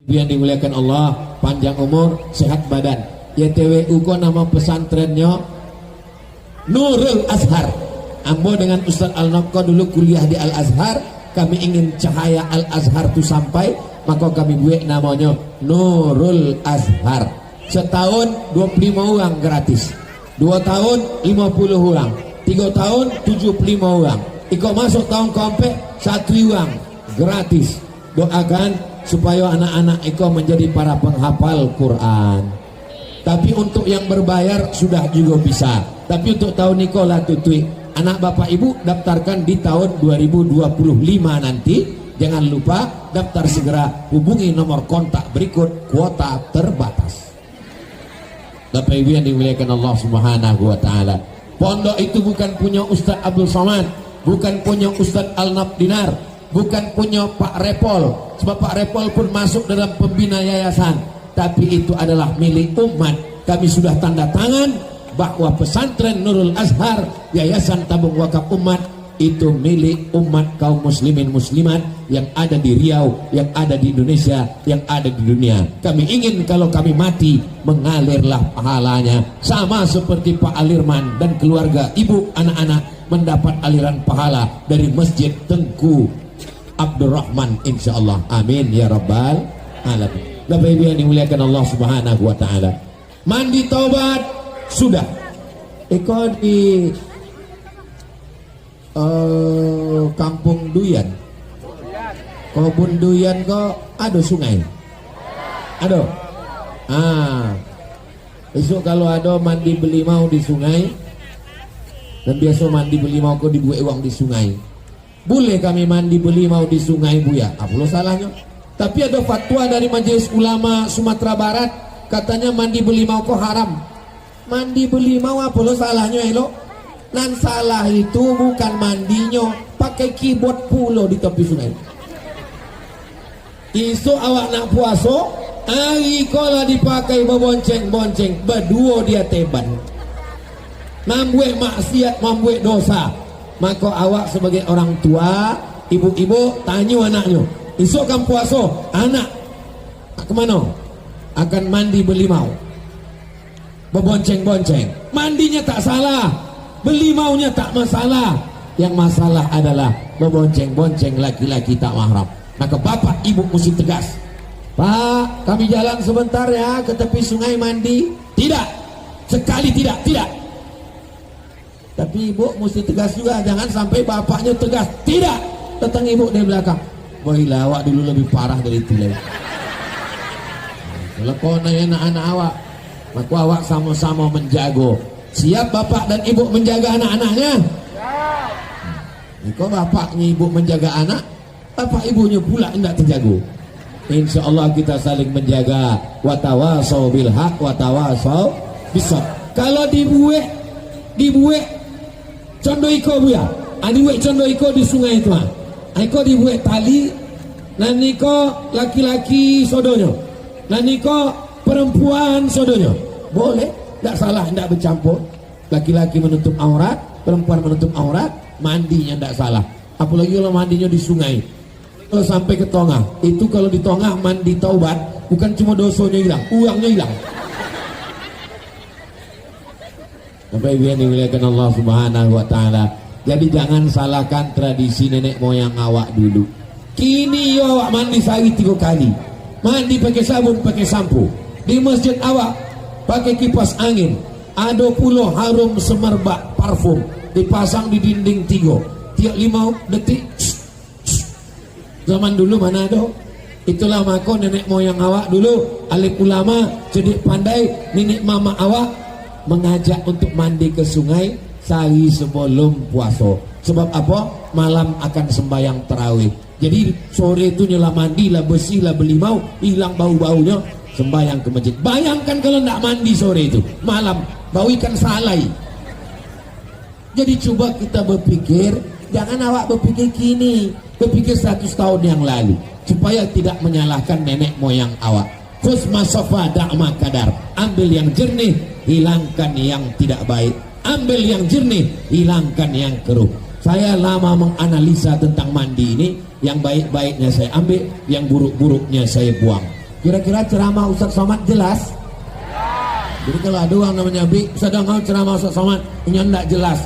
Biar dimuliakan Allah, panjang umur, sehat badan. YTWU ko nama pesantrennya Nurul Azhar. Ambo dengan Ustaz Al-Nokko dulu kuliah di Al-Azhar. Kami ingin cahaya Al-Azhar itu sampai, maka kami buat namanya Nurul Azhar. Setahun 25 orang gratis, 2 tahun 50 orang, 3 tahun 75 orang. Iko masuk tahun keempat 1 orang gratis. Doakan supaya anak-anak Iko menjadi para penghafal Quran. Tapi untuk yang berbayar sudah juga bisa. Tapi untuk tahun Iko lah tutui. Anak bapak ibu daftarkan di tahun 2025 nanti. Jangan lupa daftar segera, hubungi nomor kontak berikut, kuota terbatas. Bapak ibu yang dimuliakan Allah Subhanahu wa taala. Pondok itu bukan punya Ustaz Abdul Somad, bukan punya Ustaz Al-Nabdinar, bukan punya Pak Repol. Sebab Pak Repol pun masuk dalam pembina yayasan, tapi itu adalah milik umat. Kami sudah tanda tangan bahwa pesantren Nurul Azhar, Yayasan Tabung Wakaf Umat, itu milik umat kaum muslimin muslimat yang ada di Riau, yang ada di Indonesia, yang ada di dunia. Kami ingin kalau kami mati mengalirlah pahalanya, sama seperti Pak Alirman dan keluarga, ibu, anak-anak mendapat aliran pahala dari Masjid Tengku Abdurrahman, insyaallah. Amin ya rabbal alamin. Bapak ibu yang dimuliakan Allah Subhanahu wa taala. Mandi taubat sudah. Eko di Kampung Duyan, Kebun Duyan kok ada sungai, ada. Besok kalau ada mandi belimau di sungai, dan biasa mandi belimau kok dibuat uang di sungai. Boleh kami mandi belimau di sungai Buya? Apa lo salahnya? Tapi ada fatwa dari Majelis Ulama Sumatera Barat, katanya mandi belimau kok haram. Mandi belimau apa lo salahnya elo? Nan salah itu bukan mandinya, pakai keyboard pulo di tepi sungai. Isu awak nak puasa, hari kola dipakai berbonceng-bonceng, berdua dia teban. Membuat maksiat, membuat dosa. Maka awak sebagai orang tua, ibu-ibu tanya anaknya, isu kan puasa, anak kemana? Akan mandi belimau, berbonceng-bonceng. Mandinya tak salah, belimaunya tak masalah. Yang masalah adalah membonceng-bonceng laki-laki tak mahram. Maka bapak ibu mesti tegas. Pak, kami jalan sebentar ya ke tepi sungai mandi. Tidak, sekali tidak. Tapi ibu mesti tegas juga. Jangan sampai bapaknya tegas. Tidak, datang ibu dari belakang. Bohila, awak dulu lebih parah dari itu. Kalau kau nanya anak-anak awak, maka awak sama-sama menjago. Siap bapak dan ibu menjaga anak-anaknya? Kau bapaknya ibu menjaga anak, bapak ibunya pula tidak terjaga. Insya Allah kita saling menjaga. Watawasau bil haq, watawasau bisab. Kalau dibuat condo iko Buya, dibuat condo iko di sungai itu iko dibuat tali, dan iko laki-laki sodonya, dan iko perempuan sodonya. Boleh, tidak salah, tidak bercampur. Laki-laki menutup aurat, perempuan menutup aurat, mandinya tidak salah. Apalagi kalau mandinya di sungai. Kalau sampai ke tengah, itu kalau di tengah mandi taubat, bukan cuma dosanya hilang, uangnya hilang. Sampai biar dimuliakan Allah Subhanahu wa taala. Jadi jangan salahkan tradisi nenek moyang awak dulu. Kini yo awak mandi sehari 3 kali. Mandi pakai sabun, pakai sampo. Di masjid awak pakai kipas angin, ada pula harum semerbak parfum dipasang di dinding 3 tiap 5 detik. Zaman dulu mana ada? Itulah maka nenek moyang awak dulu, alim ulama, cerdik pandai, nenek mama awak mengajak untuk mandi ke sungai sehari sebelum puasa. Sebab apa? Malam akan sembahyang tarawih. Jadi sore itu nyala mandi lah, bersih lah belimau, hilang bau-baunya, sembahyang ke masjid. Bayangkan kalau tidak mandi sore itu, malam bau ikan salai. Jadi coba kita berpikir, jangan awak berpikir kini, berpikir 100 tahun yang lalu, supaya tidak menyalahkan nenek moyang awak. Khusma sofa da'ma kadar, ambil yang jernih, hilangkan yang tidak baik. Ambil yang jernih, hilangkan yang keruh. Saya lama menganalisa tentang mandi ini. Yang baik-baiknya saya ambil, yang buruk-buruknya saya buang. Kira-kira ceramah Ustaz Somad jelas? Jadi kalau ada orang namanya Bi, sedang mau ceramah Ustaz Somad, ini enggak jelas.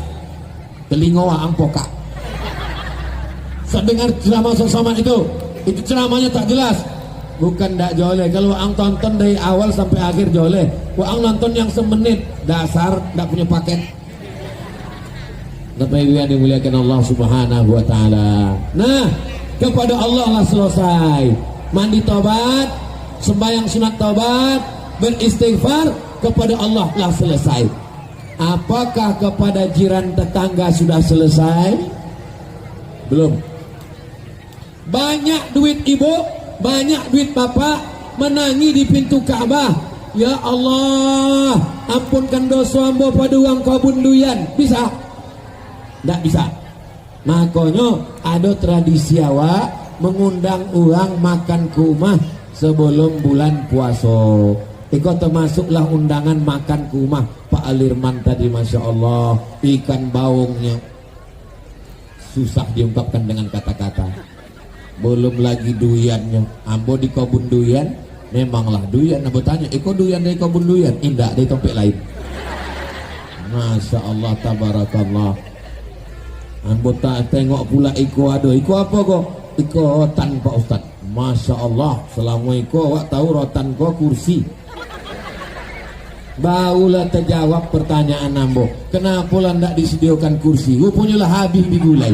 Telinga waang poka. Saya dengar ceramah Ustaz Somad itu ceramahnya tak jelas. Bukan ndak joleh. Kalau waang tonton dari awal sampai akhir joleh. Waang nonton yang semenit, dasar ndak punya paket. Bapak Ibu yang dimuliakan Allah Subhanahu wa taala. Nah, kepada Allah lah selesai. Mandi tobat, sembahyang sunat tobat, beristighfar, kepada Allah lah selesai. Apakah kepada jiran tetangga sudah selesai? Belum. Banyak duit ibu, banyak duit bapak menangi di pintu Ka'bah. Ya Allah, ampunkan dosa hamba pada uang kebun duyan. Bisa? Tidak bisa. Makanya ada tradisi awak mengundang orang makan ke rumah sebelum bulan puasa. Iko termasuklah undangan makan ke rumah Pak Alirman tadi, Masya Allah. Ikan baungnya susah diungkapkan dengan kata-kata. Belum lagi duyannya. Ambo di kebun duyan, memanglah duyan. Ambo tanya, iko duyan dari kebun duyan? Indah, dari topik lain. Masya Allah, tabarakallah. Ambo tak tengok pula iko ada. Iko apa kok? Iko rotan Pak Ustaz. Masya Allah, selama iko awak tahu rotan kok kursi. Baulah terjawab pertanyaan ambo. Kenapa lah tidak disediakan kursi? Rupanya lah habis digulai.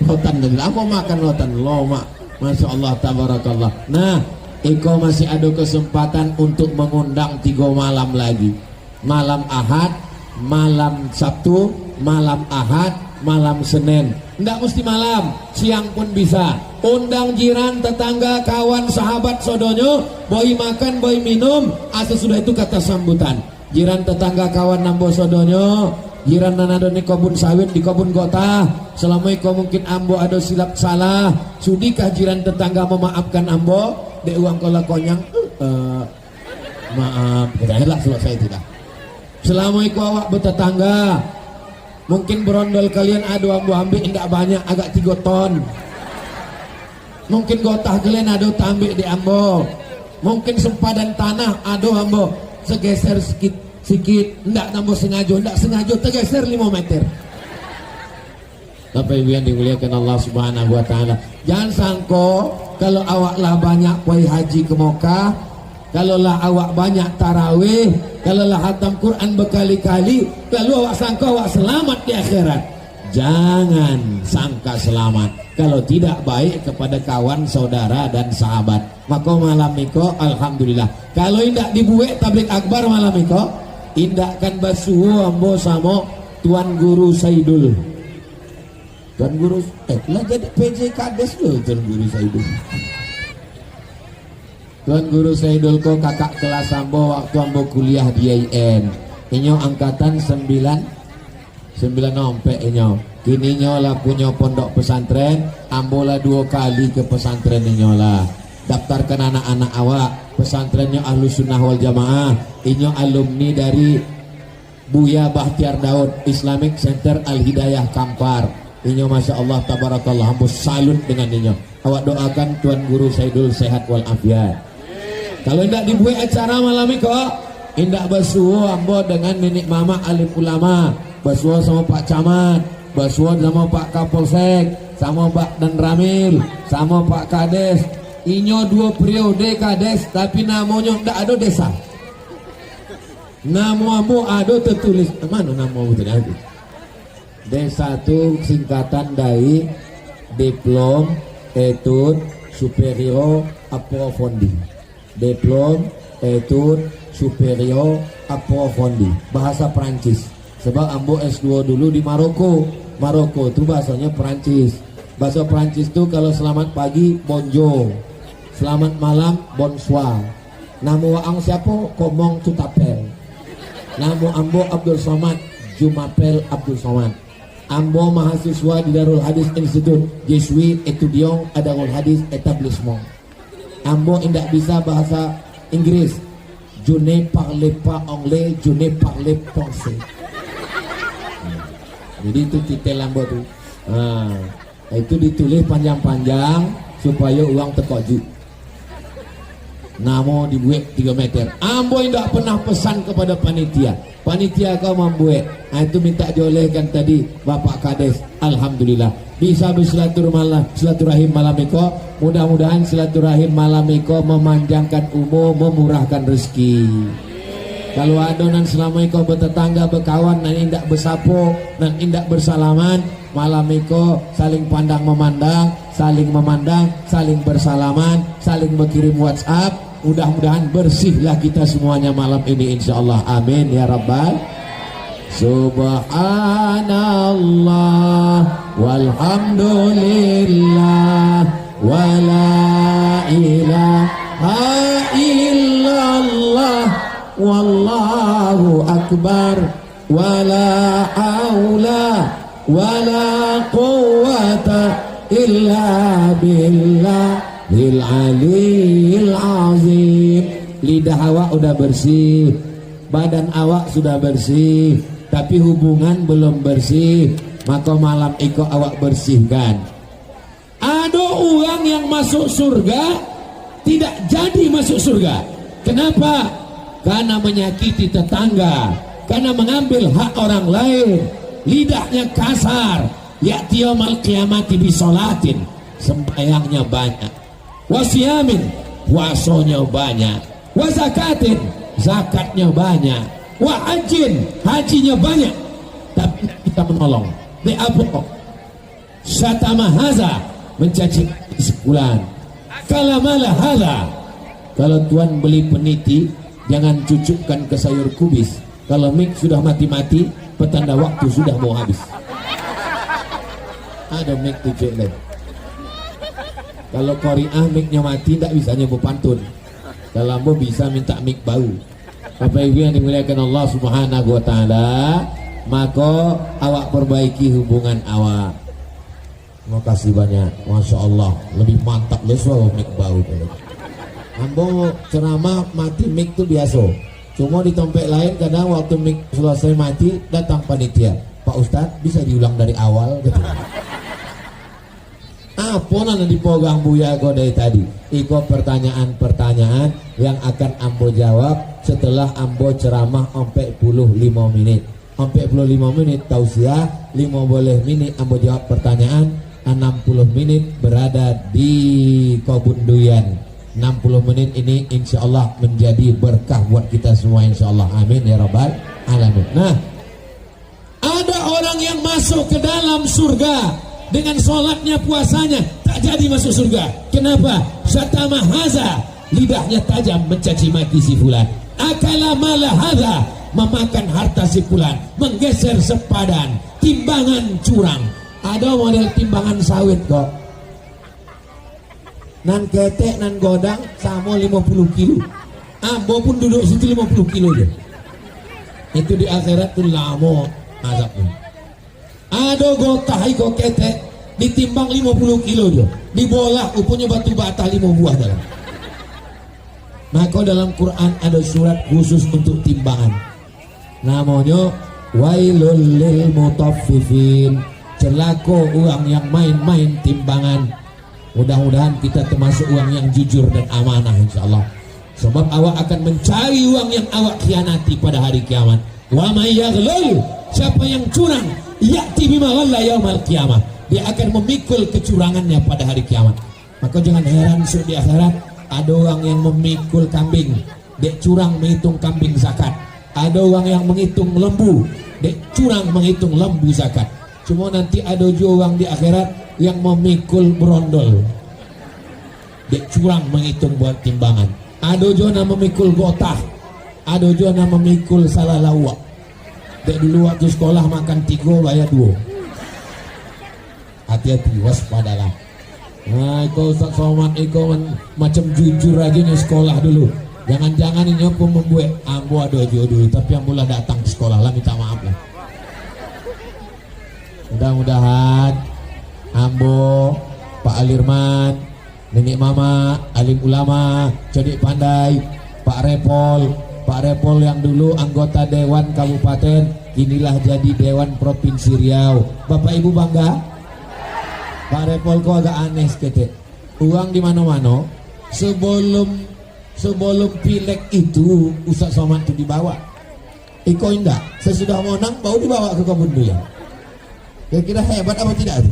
Rotan dan apa makan rotan? Loma. Masya Allah, tabarakallah. Nah, iko masih ada kesempatan untuk mengundang 3 malam lagi. Malam Ahad, malam Sabtu, malam Ahad, malam Senin. Tidak mesti malam, siang pun bisa. Undang jiran, tetangga, kawan, sahabat, sodonyo, boy makan, boy minum. Asal sudah itu kata sambutan. Jiran, tetangga, kawan, nambo, sodonyo. Jiran nanado di kebun sawit, di kebun kota. Selama itu mungkin ambo ada silap salah. Sudikah jiran tetangga memaafkan ambo? Dek uang kola konyang. Maaf, katakanlah selesai tidak. Selama itu awak bertetangga, mungkin berondol kalian ada ambo ambil tidak banyak, agak 3 ton. Mungkin gotah kalian ada tambik di ambo. Mungkin sempadan tanah ada ambo segeser sikit, tidak ambo sengaja, tidak sengaja tergeser 5 meter. Bapak Ibu yang dimuliakan Allah Subhanahu wa taala, jangan sangko kalau awak lah banyak pergi haji ke Mekah, kalau lah awak banyak tarawih, kalau lah hatam Quran berkali-kali, lalu awak sangka awak selamat di akhirat. Jangan sangka selamat kalau tidak baik kepada kawan, saudara dan sahabat. Maka malam Miko, alhamdulillah. Kalau tidak dibuat tablik akbar malam Miko, indahkan basuhu ambo sama Tuan Guru Saidul. Tuan Guru, lah jadi PJ Kades loh Tuan Guru Saidul. Tuan Guru Saidul ko kakak kelas ambo waktu ambo kuliah di IAIN. Inyo angkatan 9 nompe inyo. Kini nyola punya pondok pesantren, ambola 2 kali ke pesantren inyola. Daftarkan anak-anak awak, pesantrennya Ahlus Sunnah wal Jamaah. Inyo alumni dari Buya Bahtiar Daud Islamic Center Al Hidayah Kampar. Inyo Masya Allah tabarakallah, ambo salut dengan inyo. Awak doakan Tuan Guru Saidul sehat walafiat. Kalau tidak dibuat acara malam ini kok, indak basuh ambo dengan nenek mama alim ulama, basuh sama Pak Camat, basuh sama Pak Kapolsek, sama Pak Dan Ramil, sama Pak Kades. Inyo 2 periode Kades, tapi namanya tidak ada desa. Namamu ada tertulis, mana namamu tadi? Desa itu singkatan dari Diplom Etude Superior Approfondi. Diplom Etude Superior Approfondi, bahasa Perancis. Sebab ambo S2 dulu di Maroko. Maroko itu bahasanya Perancis. Bahasa Perancis itu kalau selamat pagi bonjour, selamat malam bonsoir. Nama waang siapa? Komong Tutapel. Nama ambo Abdul Somad, Jumapel Abdul Somad. Ambo mahasiswa di Darul Hadis Institute, Jesuit Etudiant Darul Hadis Etablissement. Ambo tidak bisa bahasa Inggris. Je ne parle pas anglais, je ne parle français. Jadi itu titel ambo tuh. Nah, itu ditulis panjang-panjang supaya uang terkojuk. namo dibuat 3 meter. Ambo tidak pernah pesan kepada panitia kau membuat. Nah, itu minta diolehkan tadi Bapak Kades. Alhamdulillah bisa bersilaturahim malam iko. Mudah-mudahan silaturahim malam iko memanjangkan umur, memurahkan rezeki. Kalau adonan selama iko bertetangga berkawan dan indak bersapo dan indak bersalaman, malam iko saling pandang memandang, saling bersalaman, saling berkirim WhatsApp. Mudah-mudahan bersihlah kita semuanya malam ini insyaallah. Amin ya rabbal. Subhanallah walhamdulillah wala ilaha illallah wallahu akbar wala haula wala quwwata illa billah lil aliyil azim. Lidah awak udah bersih, badan awak sudah bersih, tapi hubungan belum bersih, maka malam iko awak bersihkan. Ada orang yang masuk surga tidak jadi masuk surga. Kenapa? Karena menyakiti tetangga, karena mengambil hak orang lain, lidahnya kasar. Ya'ti yaumal qiyamati bisolatin, sembahyangnya banyak, wasiyamin, puasanya banyak, wazakatin, zakatnya banyak, wahajin, hajinya banyak, tapi kita menolong. Di apa? Syatama haza, mencaci sebulan. Kalamala haza, kalau tuan beli peniti jangan cucukkan ke sayur kubis. Kalau mik sudah mati-mati, petanda waktu sudah mau habis. Ada mik tucuk lagi. Kalau Korea miknya mati tidak bisa nyebut pantun. Kalau ambo bisa minta mik bau. Bapak Ibu yang dimuliakan Allah Subhanahu wa taala, maka awak perbaiki hubungan awak. Terima kasih banyak. Masya Allah, lebih mantap leso mik bau. Ambo ceramah mati mik itu biasa. Cuma di tempat lain kadang waktu mik selesai mati datang panitia. Pak Ustadz bisa diulang dari awal gitu. Apa yang dipegang Buya kau dari tadi? Iko pertanyaan-pertanyaan yang akan ambo jawab setelah ambo ceramah 45 menit. 45 menit tausiah, 15 menit ambo jawab pertanyaan, 60 menit berada di Kebun Duyan. 60 menit ini insya Allah menjadi berkah buat kita semua insya Allah. Amin ya rabbal alamin. Nah, ada orang yang masuk ke dalam surga dengan sholatnya, puasanya, tak jadi masuk surga. Kenapa? Syatama haza, lidahnya tajam mencaci maki si fulan. Akala mala haza, memakan harta si fulan, menggeser sepadan, timbangan curang. Ada model timbangan sawit kok, nan ketek nan godang sama 50 kilo. Ambo pun duduk situ 50 kilo aja. Itu di akhirat tuh lama azabnya. Ada gotah iko ketek ditimbang 50 kilo dia, dibolah punya batu bata 5 buah dalam. Maka dalam Quran ada surat khusus untuk timbangan, namanya wailul lil mutaffifin, celaka orang yang main-main timbangan. Mudah-mudahan kita termasuk orang yang jujur dan amanah insyaallah. Sebab awak akan mencari uang yang awak khianati pada hari kiamat. Wa may yaghlul, siapa yang curang, ya'ti bima ghalla yaumal qiyamah, dia akan memikul kecurangannya pada hari kiamat. Maka jangan heran di akhirat ada orang yang memikul kambing, dia curang menghitung kambing zakat. Ada orang yang menghitung lembu, dia curang menghitung lembu zakat. Cuma nanti ada juga orang di akhirat yang memikul berondol, dia curang menghitung buat timbangan. Ada juga yang memikul gotah, ada juga yang memikul salah lawak. Dia dulu waktu sekolah makan 3 bayar 2. Hati-hati, waspadalah. Nah, kau Ustaz Somad kau macam jujur aja nih sekolah dulu. Jangan-jangan ini aku membuat ambo ada jodoh, tapi ambo lah datang ke sekolah lah, minta maaf lah. Mudah-mudahan ambo, Pak Alirman, Nenek Mama, alim ulama, cerdik pandai, Pak Repol yang dulu anggota Dewan Kabupaten, inilah jadi Dewan Provinsi Riau. Bapak Ibu bangga? Pak Repol kok agak aneh sekete. Uang di mana-mana sebelum sebelum pileg itu Ustaz Somad itu dibawa. Iko indah, sesudah menang baru dibawa ke kebun durian. Kira-kira hebat apa tidak itu?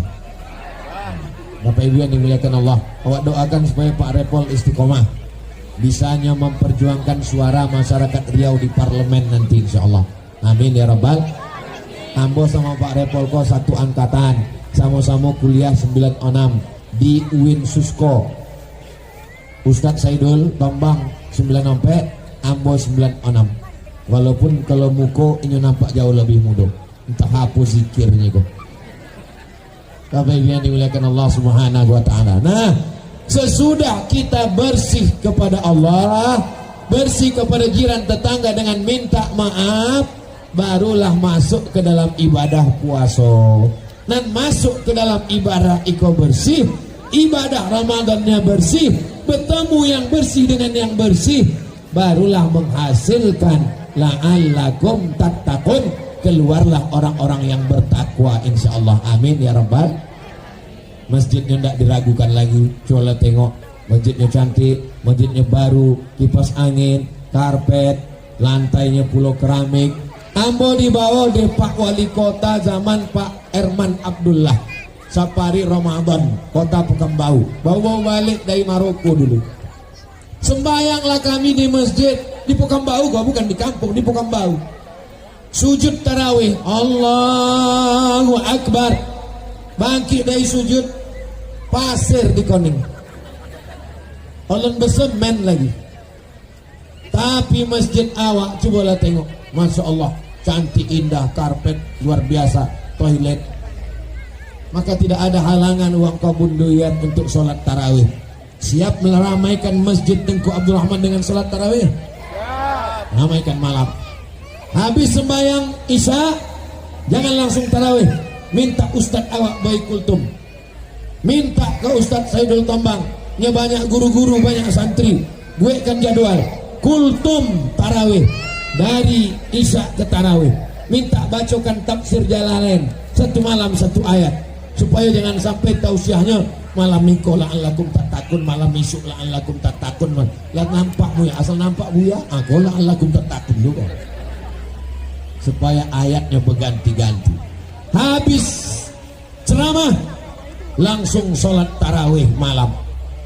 Bapak Ibu yang dimuliakan Allah, awak doakan supaya Pak Repol istiqomah, bisanya memperjuangkan suara masyarakat Riau di parlemen nanti insyaallah. Amin ya rabbal. Ambo sama Pak Repol kok satu angkatan, sama-sama kuliah 96 di UIN Susko. Ustadz Saidul Tombang 94, Ambo 96. Walaupun kalau muko ini nampak jauh lebih muda, entah apa zikirnya kok. Bapak Ibu yang dimuliakan Allah Subhanahu wa taala. Nah, sesudah kita bersih kepada Allah, bersih kepada jiran tetangga dengan minta maaf, barulah masuk ke dalam ibadah puasa. Dan masuk ke dalam ibadah iko bersih, ibadah Ramadannya bersih, bertemu yang bersih dengan yang bersih, barulah menghasilkan la'allakum tattaqun, keluarlah orang-orang yang bertakwa insyaallah. Amin ya rabbal. Masjidnya tidak diragukan lagi, coba tengok masjidnya cantik, masjidnya baru, kipas angin, karpet, lantainya pulau keramik. Ambo dibawa di Pak Wali Kota zaman Pak Herman Abdullah Safari Ramadan, Kota Pekembau, bawa balik dari Maroko dulu. Sembayanglah kami di masjid di Pekembau, bukan di kampung, di Pekembau. Sujud tarawih, Allahu Akbar, bangkit dari sujud, pasir di koning, ulun besemen lagi. Tapi masjid awak cobalah tengok, masya Allah, cantik indah, karpet luar biasa, toilet. Maka tidak ada halangan uang kebun durian untuk sholat tarawih. Siap meramaikan masjid Tengku Abdul Rahman dengan sholat tarawih? Ramaikan malam. Habis sembahyang isya, jangan langsung tarawih, minta Ustadz awak Bayi Kultum, minta ke Ustadz Saidul Tombang, nya banyak guru-guru, banyak santri, buatkan jadwal kultum tarawih dari isya ke tarawih, minta bacakan tafsir Jalalain satu malam satu ayat, supaya jangan sampai tausiahnya malam minggu la'allakum tattaqun, malam isuk la'allakum tattaqun. Lah nampak bu ya, asal nampak bu ya, aku la'allakum tattaqun juga, supaya ayatnya berganti-ganti. Habis ceramah langsung sholat tarawih malam,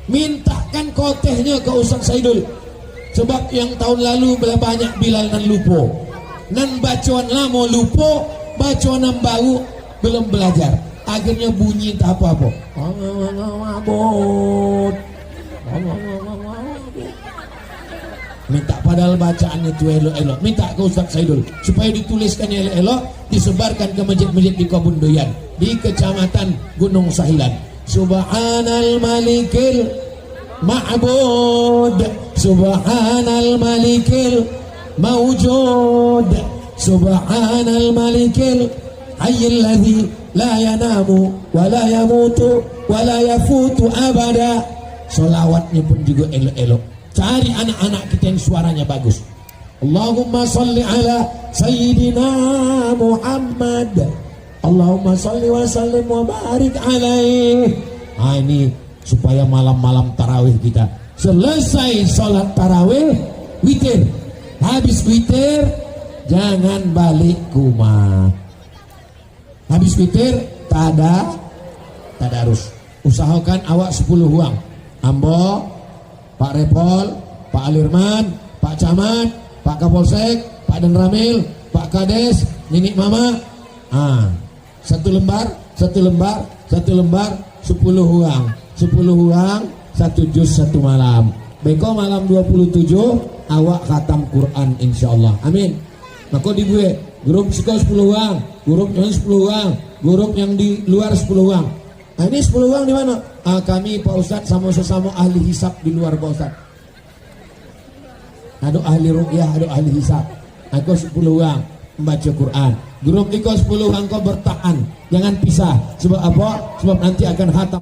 mintakan kotehnya ke Ustaz Saidul, sebab yang tahun lalu banyak Bilal dan lupo, nan bacaan lama lupo, bacaan yang baru belum belajar, akhirnya bunyi tak apa-apa. Minta padahal bacaan itu elok-elok, minta ke Ustaz Saidul supaya dituliskannya elok-elok, disebarkan ke masjid-masjid di Kebun Doyan, di Kecamatan Gunung Sahilan. Subhanal Malikil Ma'bud, Subhanal Malikil Mawjud, Subhanal Malikil Hayyil Ladzi la yanamu wa la yamutu wa la yafutu abada. Solawatnya pun juga elok-elok. Cari anak-anak kita yang suaranya bagus. Allahumma salli ala Sayyidina Muhammad, Allahumma salli wa sallim wa barik alaih. Ini supaya malam-malam tarawih kita, selesai sholat tarawih, witir. Habis witir jangan balik rumah. Habis witir tadarus. Usahakan awak 10 uang. Ambo, Pak Repol, Pak Alirman, Pak Camat, Pak Kapolsek, Pak Denramil, Pak Kades, Ninik Mama. Satu lembar, 10 uang. 10 uang, 1 juz 1 malam. Beko malam 27 awak khatam Quran insyaallah. Amin. Maka di gue grup sekolah 10 uang, grup yang 10 uang, grup yang di luar 10 uang. Ini 10 uang di mana? Kami Pak Ustadz sama sesama ahli hisab di luar Pak Ustadz. Ada ahli ruqyah, ada ahli hisab. Aku 10 uang membaca Quran. Grup iko 10 uang kau bertahan, jangan pisah. Sebab apa? Sebab nanti akan khatam.